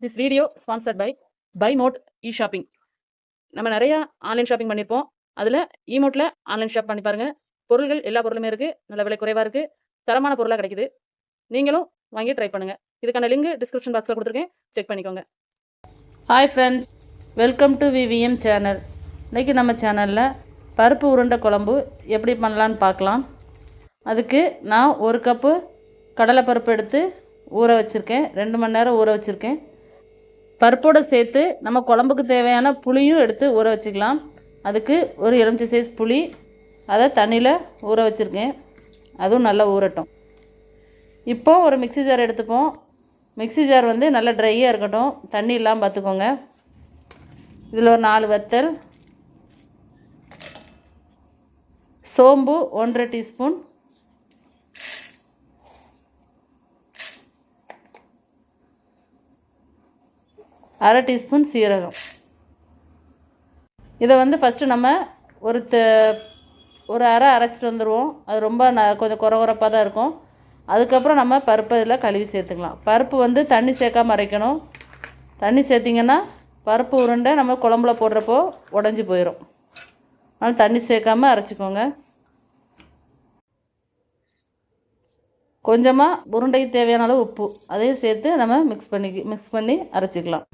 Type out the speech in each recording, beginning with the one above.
This video sponsored by BuyMode e-shopping. நம்ம நிறைய online shopping பண்ணியிருப்போம். அதில் இமோட்டில் ஆன்லைன் ஷாப் பண்ணி பாருங்கள். பொருள்கள் எல்லா பொருளுமே இருக்குது. நல்ல விலை குறைவாக இருக்குது. தரமான பொருளாக கிடைக்குது. நீங்களும் வாங்கி ட்ரை பண்ணுங்கள். இதுக்கான லிங்க் டிஸ்கிரிப்ஷன் பாக்ஸில் கொடுத்துருக்கேன். செக் பண்ணிக்கோங்க. Hi friends, welcome to VVM channel. இன்றைக்கி நம்ம சேனலில் பருப்பு உருண்டை குழம்பு எப்படி பண்ணலான்னு பார்க்கலாம். அதுக்கு நான் 1 கப்பு கடலைப்பருப்பு எடுத்து ஊற வச்சுருக்கேன். 2 மணி நேரம் ஊற வச்சுருக்கேன். பருப்போடு சேர்த்து நம்ம குழம்புக்கு தேவையான புளியும் எடுத்து ஊற வச்சுக்கலாம். அதுக்கு ஒரு எலுமிச்சை சைஸ் புளி, அதை தண்ணியில் ஊற வச்சுருக்கேன். அதுவும் நல்லா ஊறட்டும். இப்போது ஒரு மிக்ஸி ஜார் எடுத்துப்போம். மிக்ஸி ஜார் வந்து நல்லா ட்ரையாக இருக்கட்டும், தண்ணி இல்லாமல் பார்த்துக்கோங்க. இதில் ஒரு 4 வத்தல், சோம்பு 1.5 டீஸ்பூன், அரை டீஸ்பூன் சீரகம். இதை வந்து ஃபஸ்ட்டு நம்ம ஒரு அரை அரைச்சிட்டு வந்துடுவோம். அது ரொம்ப கொஞ்சம் குறகுறப்பாக தான் இருக்கும். அதுக்கப்புறம் நம்ம பருப்பு இதில் கழுவி சேர்த்துக்கலாம். பருப்பு வந்து தண்ணி சேர்க்காமல் அரைக்கணும். தண்ணி சேர்த்திங்கன்னா பருப்பு உருண்டை நம்ம குழம்புல போடுறப்போ உடஞ்சி போயிடும். அதனால் தண்ணி சேர்க்காமல் அரைச்சிக்கோங்க. கொஞ்சமாக உருண்டைக்கு தேவையான அளவு உப்பு அதையும் சேர்த்து நம்ம மிக்ஸ் பண்ணி அரைச்சிக்கலாம்.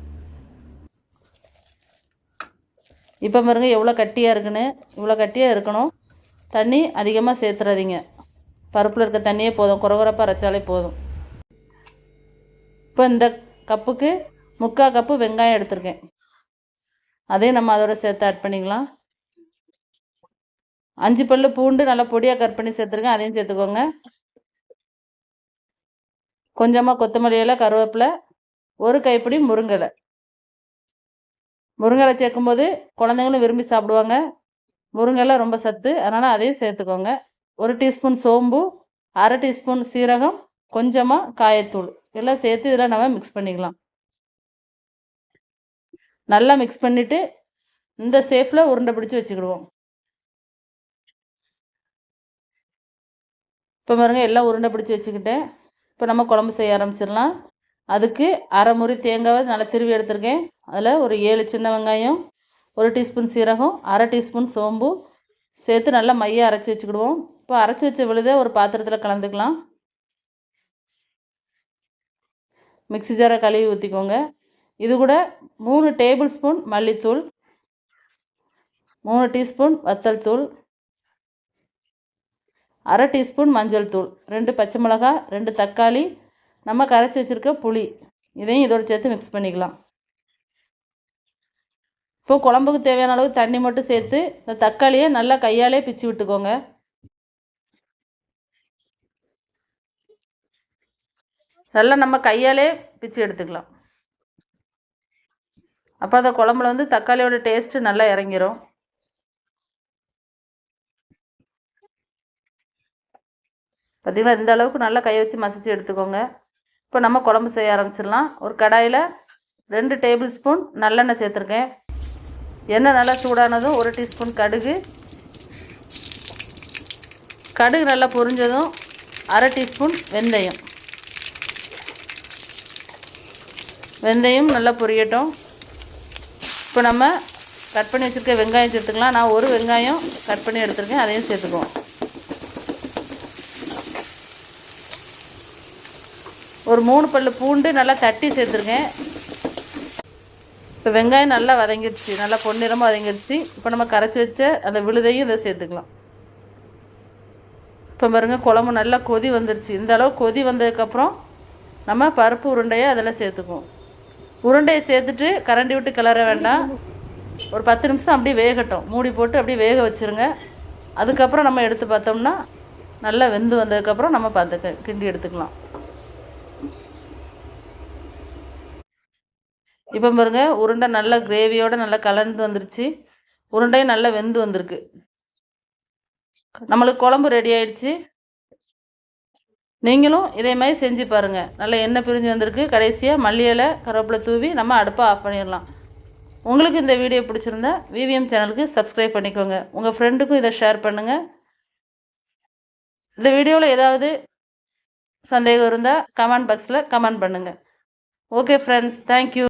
இப்போ பாருங்கள் எவ்வளோ கட்டியாக இருக்குன்னு. இவ்வளோ கட்டியாக இருக்கணும். தண்ணி அதிகமாக சேர்த்துறாதீங்க. பருப்பில் இருக்க தண்ணியே போதும், குறகுறப்பாக அரைச்சாலே போதும். இப்போ இந்த கப்புக்கு 3/4 கப்பு வெங்காயம் எடுத்திருக்கேன். அதையும் நம்ம அதோட சேர்த்து ஆட் பண்ணிக்கலாம். 5 பல்லு பூண்டு நல்லா பொடியாக கட் பண்ணி சேர்த்துருக்கேன். அதையும் சேர்த்துக்கோங்க. கொஞ்சமாக கொத்தமல்லி இலை, கருவேப்பிலை, ஒரு கைப்பிடி முருங்கை. முருங்கை சேர்க்கும்போது குழந்தைங்களும் விரும்பி சாப்பிடுவாங்க. முருங்கை ரொம்ப சத்து, அதனால் அதையும் சேர்த்துக்கோங்க. 1 டீஸ்பூன் சோம்பு, அரை டீஸ்பூன் சீரகம், கொஞ்சமாக காயத்தூள் எல்லாம் சேர்த்து இதில் நம்ம மிக்ஸ் பண்ணிக்கலாம். நல்லா மிக்ஸ் பண்ணிவிட்டு இந்த ஷேப்பில் உருண்டை பிடிச்சி வச்சுக்கிடுவோம். இப்போ பாருங்கள் எல்லாம் உருண்டை பிடிச்சி வச்சுக்கிட்டேன். இப்போ நம்ம குழம்பு செய்ய ஆரம்பிச்சிடலாம். அதுக்கு அரை முறி தேங்காவை நல்லா திருவி எடுத்துருக்கேன். அதில் ஒரு 7 சின்ன வெங்காயம், 1 டீஸ்பூன் சீரகம், அரை டீஸ்பூன் சோம்பு சேர்த்து நல்லா மையாக அரைச்சி வச்சுக்கிடுவோம். இப்போ அரைச்சி வச்ச விழுதை ஒரு பாத்திரத்தில் கலந்துக்கலாம். மிக்ஸி ஜாரை கழுவி ஊற்றிக்கோங்க. இது கூட 3 டேபிள் ஸ்பூன் மல்லித்தூள், 3 டீஸ்பூன் வத்தல் தூள், அரை டீஸ்பூன் மஞ்சள் தூள், 2 பச்சை மிளகாய், 2 தக்காளி, நம்ம கரைச்சி வச்சுருக்க புளி, இதையும் இதோடு சேர்த்து மிக்ஸ் பண்ணிக்கலாம். இப்போது குழம்புக்கு தேவையான அளவு தண்ணி மட்டும் சேர்த்து இந்த தக்காளியை நல்லா கையாலே பிச்சு விட்டுக்கோங்க. நல்லா நம்ம கையாலே பிச்சு எடுத்துக்கலாம். அப்போ அந்த குழம்புல வந்து தக்காளியோட டேஸ்ட்டு நல்லா இறங்கிரும். பார்த்திங்களா, இந்த அளவுக்கு நல்லா கையை வச்சு மசிச்சு எடுத்துக்கோங்க. இப்போ நம்ம குழம்பு செய்ய ஆரம்பிச்சிடலாம். ஒரு கடாயில் 2 டேபிள் ஸ்பூன் நல்லெண்ணெய் சேர்த்துருக்கேன். எண்ணெய் நல்லா சூடானதும் 1 டீஸ்பூன் கடுகு நல்லா பொரிஞ்சதும் அரை டீஸ்பூன் வெந்தயம் நல்லா பொரியட்டும். இப்போ நம்ம கட் பண்ணி வச்சுருக்க வெங்காயம் சேர்த்துக்கலாம். நான் ஒரு வெங்காயம் கட் பண்ணி எடுத்துருக்கேன், அதையும் சேர்த்துக்குவோம். ஒரு 3 பல்லு பூண்டு நல்லா தட்டி சேர்த்துருக்கேன். இப்போ வெங்காயம் நல்லா வதங்கிடுச்சு, நல்லா பொன்னிறமாக வதங்கிடுச்சு. இப்போ நம்ம கரைச்சி வச்ச அந்த விழுதையும் இதை சேர்த்துக்கலாம். இப்போ பாருங்கள் குழம்பு நல்லா கொதி வந்துடுச்சு. இந்த அளவு கொதி வந்ததுக்கப்புறம் நம்ம பருப்பு உருண்டையை அதில் சேர்த்துக்குவோம். உருண்டையை சேர்த்துட்டு கரண்டி விட்டு கிளற வேண்டாம். ஒரு 10 நிமிஷம் அப்படியே வேகட்டும். மூடி போட்டு அப்படியே வேக வச்சுருங்க. அதுக்கப்புறம் நம்ம எடுத்து பார்த்தோம்னா நல்லா வெந்து வந்ததுக்கப்புறம் நம்ம பார்த்து கிண்டி எடுத்துக்கலாம். இப்போ பாருங்க உருண்டை நல்லா கிரேவியோடு நல்லா கலந்து வந்துருச்சு. உருண்டையும் நல்லா வெந்து வந்திருக்கு. நம்மளுக்கு குழம்பு ரெடி ஆயிடுச்சு. நீங்களும் இதே மாதிரி செஞ்சு பாருங்கள். நல்லா எண்ணெய் பிரிஞ்சு வந்திருக்கு. கடைசியாக மல்லி இலை, கருவேப்பிலை தூவி நம்ம அடுப்பை ஆஃப் பண்ணிடலாம். உங்களுக்கு இந்த வீடியோ பிடிச்சிருந்தா விவிஎம் சேனலுக்கு சப்ஸ்கிரைப் பண்ணிக்கோங்க. உங்கள் ஃப்ரெண்டுக்கும் இதை ஷேர் பண்ணுங்கள். இந்த வீடியோவில் ஏதாவது சந்தேகம் இருந்தால் கமெண்ட் பாக்ஸில் கமெண்ட் பண்ணுங்கள். Okay friends, thank you.